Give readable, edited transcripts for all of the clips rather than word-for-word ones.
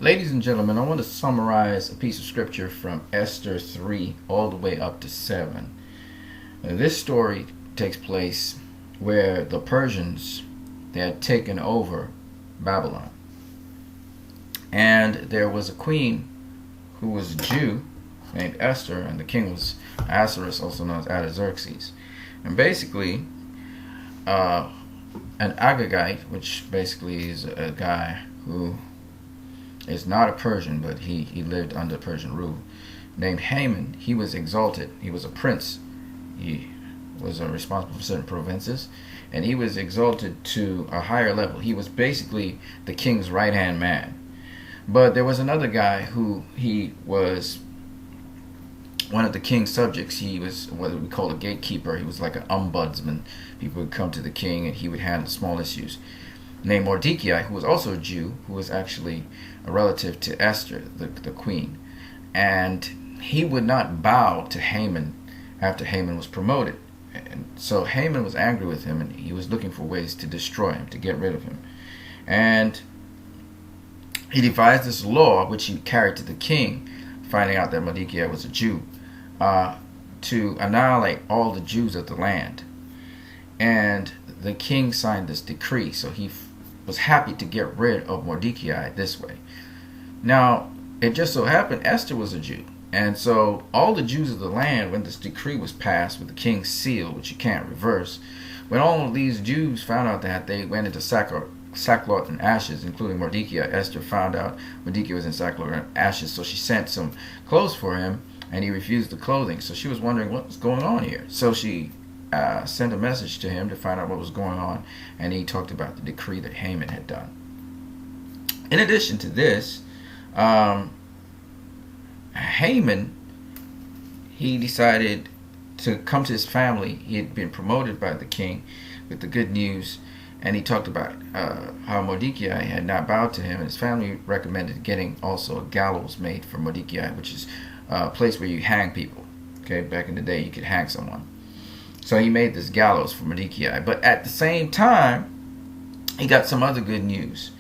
Ladies and gentlemen, I want to summarize a piece of scripture from Esther 3 all the way up to 7. This story takes place where the Persians, they had taken over Babylon. And there was a queen who was a Jew named Esther, and the king was Ahasuerus, also known as Artaxerxes. And basically, an Agagite, which basically is a guy who is not a Persian, but he lived under Persian rule, named Haman. He was exalted. He was a prince. He was responsible for certain provinces, and he was exalted to a higher level. He was basically the king's right-hand man. But there was another guy who he was one of the king's subjects. He was what we call a gatekeeper. He was like an ombudsman. People would come to the king, and he would handle small issues, named Mordecai, who was also a Jew, who was actually a relative to Esther, the queen. And he would not bow to Haman after Haman was promoted. And so Haman was angry with him, and he was looking for ways to destroy him, to get rid of him. And he devised this law, which he carried to the king, finding out that Mordecai was a Jew, to annihilate all the Jews of the land. And the king signed this decree, so he was happy to get rid of Mordecai this way. Now, it just so happened Esther was a Jew. And so all the Jews of the land, when this decree was passed with the king's seal, which you can't reverse, when all of these Jews found out that, they went into sackcloth and ashes, including Mordecai. Esther found out Mordecai was in sackcloth and ashes, so she sent some clothes for him, and he refused the clothing. So she was wondering what was going on here. So she sent a message to him to find out what was going on, and he talked about the decree that Haman had done. In addition to this, Haman, he decided to come to his family. He had been promoted by the king with the good news, and he talked about how Mordecai had not bowed to him, and his family recommended getting also a gallows made for Mordecai, which is a place where you hang people. Okay, back in the day, you could hang someone. So he made this gallows for Mordecai. But at the same time, he got some other good news.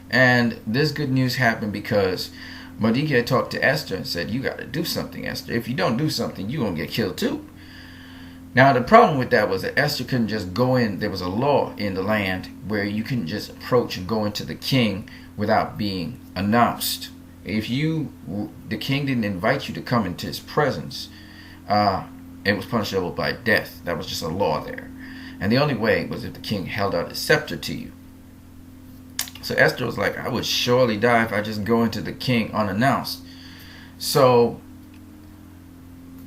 And this good news happened because Mordecai talked to Esther and said, "You got to do something, Esther. If you don't do something, you're going to get killed too." Now, the problem with that was that Esther couldn't just go in. There was a law in the land where you couldn't just approach and go into the king without being announced. If the king didn't invite you to come into his presence, it was punishable by death. That was just a law there. And the only way was if the king held out his scepter to you. So Esther was like, I would surely die if I just go into the king unannounced. So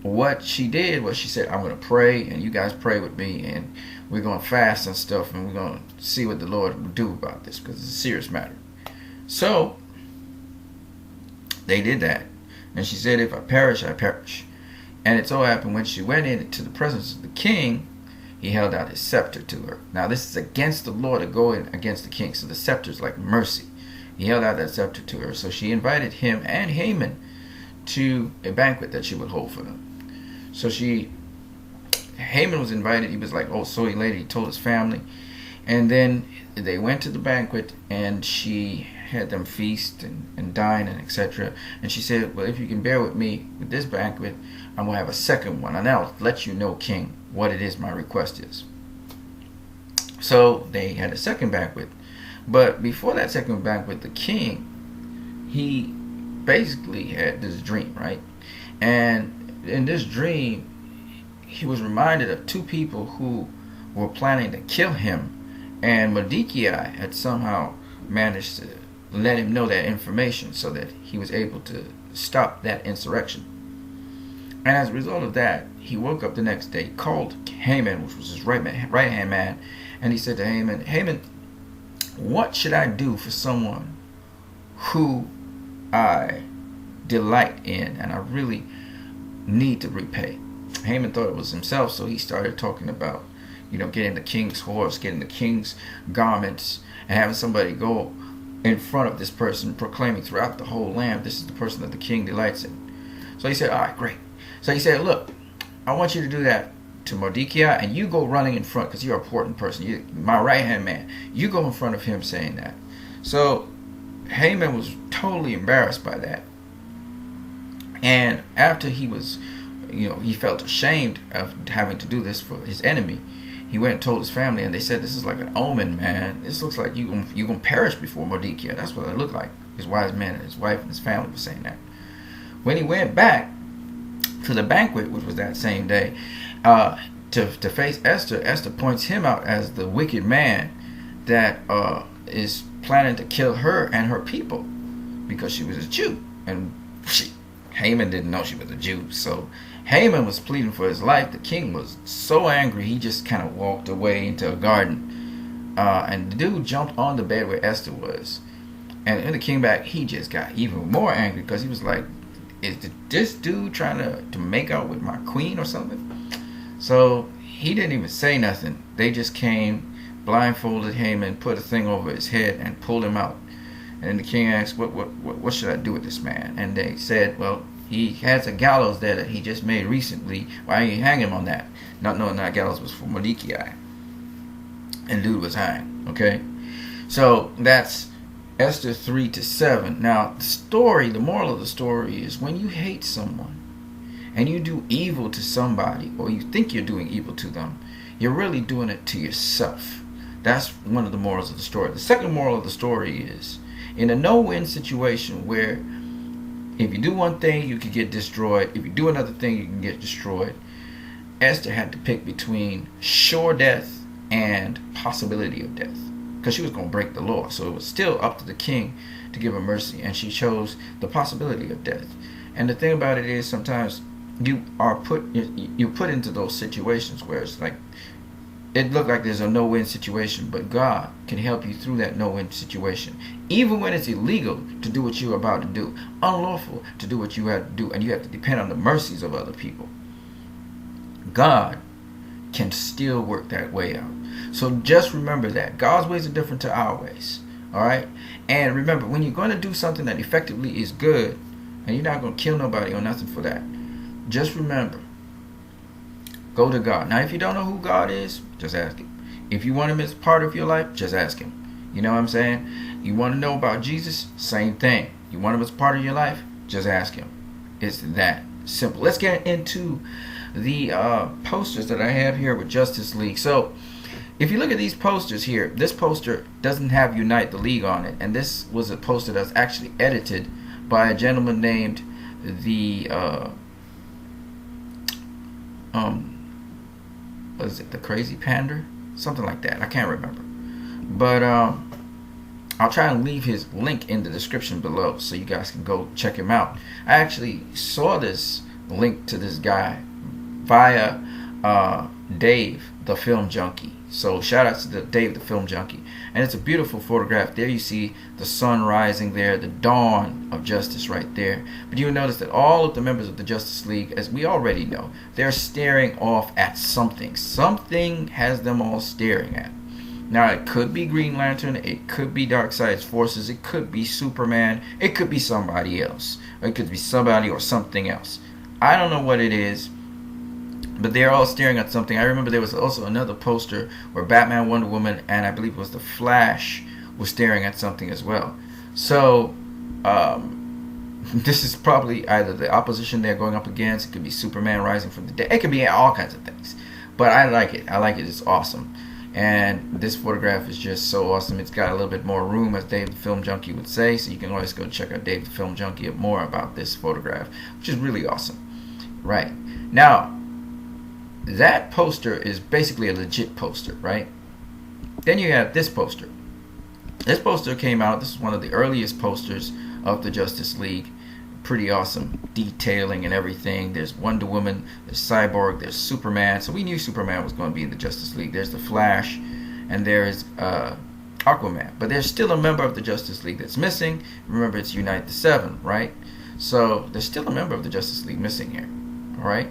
what she did was she said, I'm going to pray, and you guys pray with me, and we're going to fast and stuff, and we're going to see what the Lord will do about this, because it's a serious matter. So they did that. And she said, if I perish, I perish. And it so happened when she went into the presence of the king, he held out his scepter to her. Now this is against the law to go in against the king, so the scepter is like mercy. He held out that scepter to her, so she invited him and Haman to a banquet that she would hold for them. So Haman was invited. He was like, oh, so elated. He told his family. And then they went to the banquet, and she had them feast and dine and etc. And she said, well, if you can bear with me with this banquet, I'm going to have a second one, and I'll let you know, king, what it is my request is. So they had a second banquet. But before that second banquet, the king, he basically had this dream, right? And in this dream, he was reminded of two people who were planning to kill him. And Mordecai had somehow managed to let him know that information so that he was able to stop that insurrection. And as a result of that, he woke up the next day, called Haman, which was his right-hand man, and he said to Haman, Haman, what should I do for someone who I delight in and I really need to repay? Haman thought it was himself, so he started talking about, getting the king's horse, getting the king's garments, and having somebody go in front of this person, proclaiming throughout the whole land, this is the person that the king delights in. So he said, all right, great. So he said, look, I want you to do that to Mordecai, and you go running in front, because you're an important person. You're my right-hand man. You go in front of him saying that. So Haman was totally embarrassed by that. And after he was, he felt ashamed of having to do this for his enemy, he went and told his family, and they said, "This is like an omen, man. This looks like you're gonna perish before Mordecai." That's what it looked like. His wise men and his wife and his family were saying that. When he went back to the banquet, which was that same day, to face Esther, Esther points him out as the wicked man that is planning to kill her and her people because she was a Jew. And Haman didn't know she was a Jew. So Haman was pleading for his life. The king was so angry, he just kind of walked away into a garden. And the dude jumped on the bed where Esther was. And when the king back, he just got even more angry because he was like, is this dude trying to make out with my queen or something? So he didn't even say nothing. They just came, blindfolded Haman, put a thing over his head, and pulled him out. And the king asked, what should I do with this man? And they said, well, he has a gallows there that he just made recently. Why don't you hang him on that? Not knowing that gallows was for Mordecai. And dude was hanged. Okay? So that's Esther 3-7. Now, the moral of the story is when you hate someone and you do evil to somebody, or you think you're doing evil to them, you're really doing it to yourself. That's one of the morals of the story. The second moral of the story is, in a no-win situation where if you do one thing, you could get destroyed. If you do another thing, you can get destroyed. Esther had to pick between sure death and possibility of death, because she was going to break the law. So it was still up to the king to give her mercy, and she chose the possibility of death. And the thing about it is, sometimes you're put into those situations where it's like it looked like there's a no-win situation, but God can help you through that no-win situation. Even when it's illegal to do what you're about to do, unlawful to do what you have to do, and you have to depend on the mercies of other people, God can still work that way out. So just remember that. God's ways are different to our ways. All right? And remember, when you're going to do something that effectively is good, and you're not going to kill nobody or nothing for that, just remember, go to God. Now, if you don't know who God is, just ask him. If you want him as part of your life, just ask him. You know what I'm saying? You want to know about Jesus? Same thing. You want him as part of your life? Just ask him. It's that simple. Let's get into the posters that I have here with Justice League. So, if you look at these posters here, this poster doesn't have Unite the League on it. And this was a poster that's actually edited by a gentleman named was it the Crazy Pander? Something like that. I can't remember. But I'll try and leave his link in the description below so you guys can go check him out. I actually saw this link to this guy via Dave the Film Junkie. So shout out to Dave the Film Junkie. And it's a beautiful photograph. There you see the sun rising there, the dawn of justice right there. But you'll notice that all of the members of the Justice League, as we already know, they're staring off at something. Something has them all staring at. Now, it could be Green Lantern, it could be Darkseid's forces, it could be Superman, it could be somebody else. Or it could be somebody or something else. I don't know what it is, but they're all staring at something. I remember there was also another poster where Batman, Wonder Woman, and I believe it was the Flash was staring at something as well. So, this is probably either the opposition they're going up against. It could be Superman rising from the dead. It could be all kinds of things. But I like it. I like it. It's awesome. And this photograph is just so awesome. It's got a little bit more room, as Dave the Film Junkie would say. So you can always go check out Dave the Film Junkie more about this photograph, which is really awesome. Right. Now, that poster is basically a legit poster, right? Then you have this poster. This poster came out. This is one of the earliest posters of the Justice League. Pretty awesome detailing and everything. There's Wonder Woman, there's Cyborg, there's Superman. So we knew Superman was going to be in the Justice League. There's the Flash, and there's Aquaman. But there's still a member of the Justice League that's missing. Remember, it's Unite the Seven, right? So there's still a member of the Justice League missing here. All right.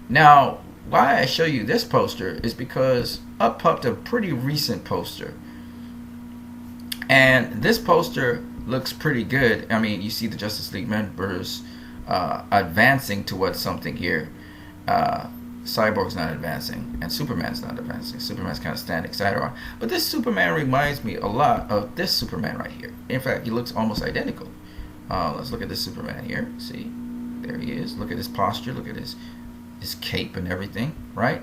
Now, why I show you this poster is because up popped a pretty recent poster. And this poster looks pretty good. I mean, you see the Justice League members advancing towards something here. Cyborg's not advancing, and Superman's not advancing. Superman's kind of standing side on. But this Superman reminds me a lot of this Superman right here. In fact, he looks almost identical. Let's look at this Superman here. See, there he is. Look at his posture. Look at his cape and everything, right?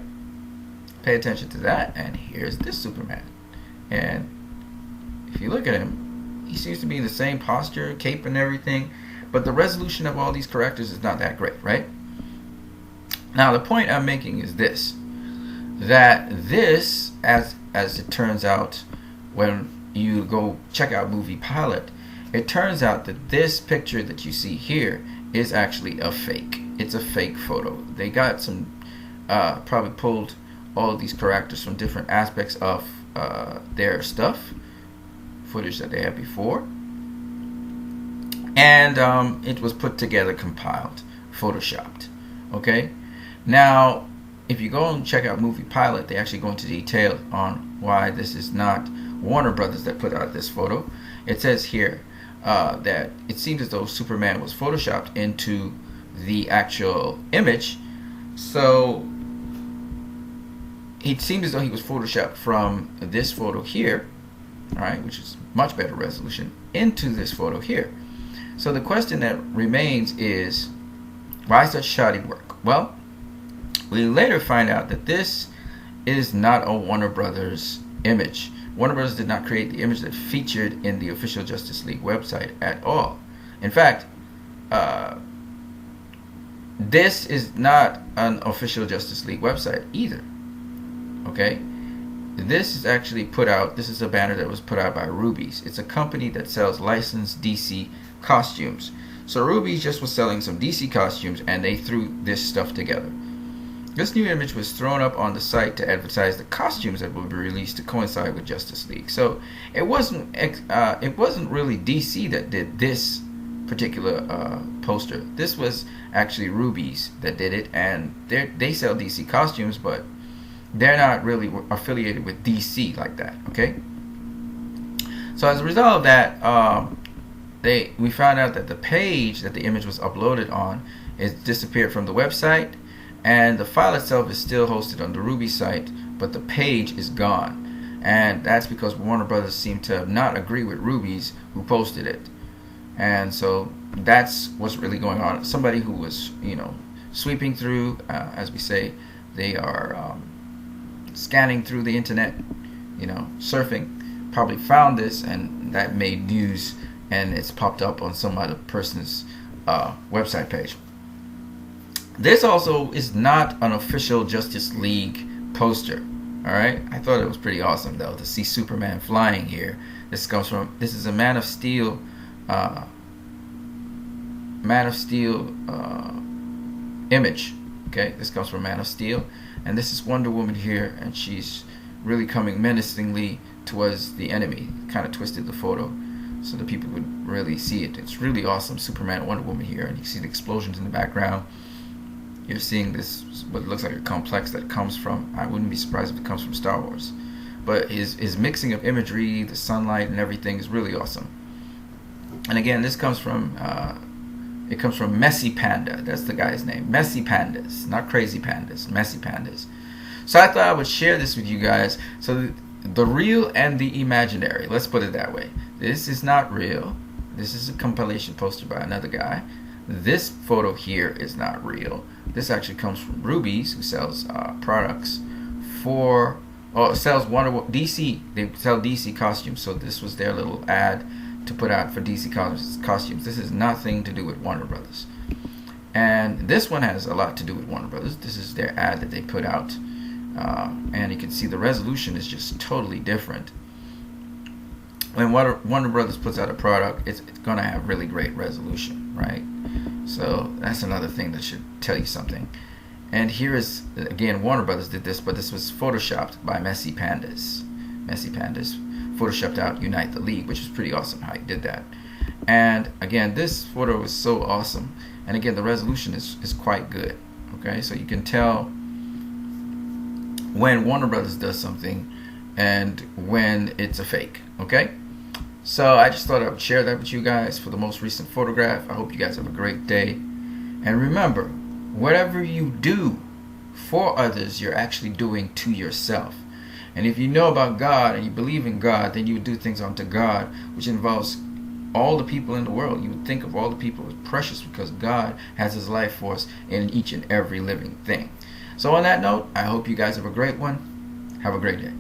Pay attention to that. And here's this Superman. And if you look at him, he seems to be in the same posture, cape and everything. But the resolution of all these characters is not that great, right? Now, the point I'm making is this. That this, as it turns out, when you go check out Movie Pilot, it turns out that this picture that you see here is actually a fake. It's a fake photo. They got some, probably pulled all of these characters from different aspects of their stuff, footage that they had before. And it was put together, compiled, photoshopped. Okay? Now, if you go and check out Movie Pilot, they actually go into detail on why this is not Warner Brothers that put out this photo. It says here that it seems as though Superman was photoshopped into the actual image. So it seems as though he was photoshopped from this photo here, all right, which is much better resolution, into this photo here. So the question that remains is, why such shoddy work? Well, we later find out that this is not a Warner Brothers image. Warner Brothers did not create the image that featured in the official Justice League website at all. In fact, this is not an official Justice League website either. Okay? This is actually put out, this is a banner that was put out by Rubies. It's a company that sells licensed DC costumes. So Rubies just was selling some DC costumes and they threw this stuff together. This new image was thrown up on the site to advertise the costumes that will be released to coincide with Justice League. So it wasn't really DC that did this particular poster. This was actually Rubies that did it, and they sell DC costumes, but they're not really affiliated with DC like that. Okay. So as a result of that, we found out that the page that the image was uploaded on is disappeared from the website. And the file itself is still hosted on the Ruby site, but the page is gone. And that's because Warner Brothers seemed to not agree with Rubies who posted it. And so that's what's really going on. Somebody who was, sweeping through, as we say, they are scanning through the internet, surfing, probably found this, and that made news, and it's popped up on some other person's website page. This also is not an official Justice League poster. All right, I thought it was pretty awesome though to see Superman flying here. This is a Man of Steel image. Okay, this comes from Man of Steel, and this is Wonder Woman here, and she's really coming menacingly towards the enemy. Kind of twisted the photo so that people would really see it. It's really awesome. Superman and Wonder Woman here, and you see the explosions in the background. You're seeing this, what looks like a complex that comes from, I wouldn't be surprised if it comes from Star Wars. But his mixing of imagery, the sunlight and everything is really awesome. And again, this comes from, it comes from Messy Panda. That's the guy's name. Messy Pandas. Not Crazy Pandas. Messy Pandas. So I thought I would share this with you guys. So the real and the imaginary. Let's put it that way. This is not real. This is a compilation poster by another guy. This photo here is not real. This actually comes from Rubies, who sells products for, sells DC. They sell DC costumes, so this was their little ad to put out for DC costumes. This has nothing to do with Warner Brothers. And this one has a lot to do with Warner Brothers. This is their ad that they put out. And you can see the resolution is just totally different. When Warner Brothers puts out a product, it's going to have really great resolution, right? So that's another thing that should tell you something. And here is, again, Warner Brothers did this, but this was photoshopped by Messy Pandas. Messy Pandas photoshopped out Unite the League, which is pretty awesome how he did that. And again, this photo is so awesome. And again, the resolution is quite good. Okay, so you can tell when Warner Brothers does something and when it's a fake. Okay? So I just thought I would share that with you guys for the most recent photograph. I hope you guys have a great day. And remember, whatever you do, for others, you're actually doing to yourself. And if you know about God and you believe in God, then you would do things unto God, which involves all the people in the world. You would think of all the people as precious because God has his life force in each and every living thing. So on that note, I hope you guys have a great one. Have a great day.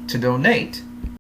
To donate,